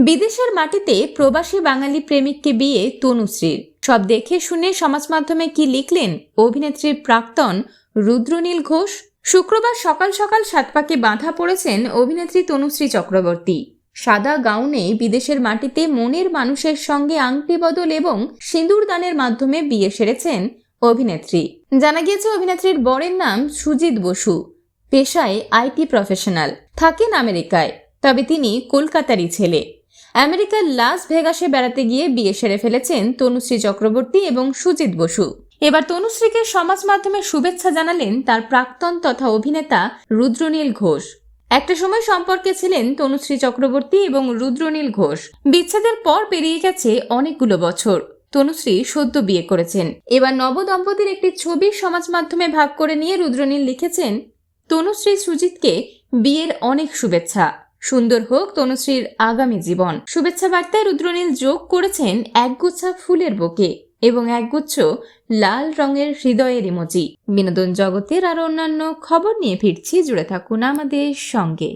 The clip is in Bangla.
বিদেশের মাটিতে প্রবাসী বাঙালি প্রেমিককে বিয়ে তনুশ্রীর। সব দেখে শুনে সমাজ মাধ্যমে কি লিখলেন অভিনেত্রীর প্রাক্তন রুদ্রনীল ঘোষ। শুক্রবার সকাল সকাল সাতপাকে বাঁধা পড়েছেন অভিনেত্রী তনুশ্রী চক্রবর্তী। সাদা গাউনে বিদেশের মাটিতে মনের মানুষের সঙ্গে আংটি বদল এবং সিঁদুর দানের মাধ্যমে বিয়ে সেরেছেন অভিনেত্রী। জানা গিয়েছে অভিনেত্রীর বরের নাম সুজিত বসু। পেশায় আইটি প্রফেশনাল, থাকেন আমেরিকায়, তবে তিনি কলকাতারই ছেলে। আমেরিকার লাস ভেগাসে বেড়াতে গিয়ে বিয়ে সেরে ফেলেছেন তনুশ্রী চক্রবর্তী এবং সুজিত বসু। এবার তনুশ্রীকে সমাজ মাধ্যমে শুভেচ্ছা জানালেন তার প্রাক্তন তথা অভিনেতা রুদ্রনীল ঘোষ। একটা সময় সম্পর্কে ছিলেন তনুশ্রী চক্রবর্তী এবং রুদ্রনীল ঘোষ। বিচ্ছেদের পর পেরিয়ে গেছে অনেকগুলো বছর। তনুশ্রী সদ্য বিয়ে করেছেন। এবার নবদম্পতির একটি ছবি সমাজ মাধ্যমে ভাগ করে নিয়ে রুদ্রনীল লিখেছেন, তনুশ্রী সুজিতকে বিয়ের অনেক শুভেচ্ছা, সুন্দর হোক তনুশ্রীর আগামী জীবন। শুভেচ্ছা বার্তায় রুদ্রনীল যোগ করেছেন একগুচ্ছা ফুলের বুকে এবং একগুচ্ছ লাল রঙের হৃদয়ের ইমোজি। বিনোদন জগতের আরো অন্যান্য খবর নিয়ে ফিরছি, জুড়ে থাকুন আমাদের সঙ্গে।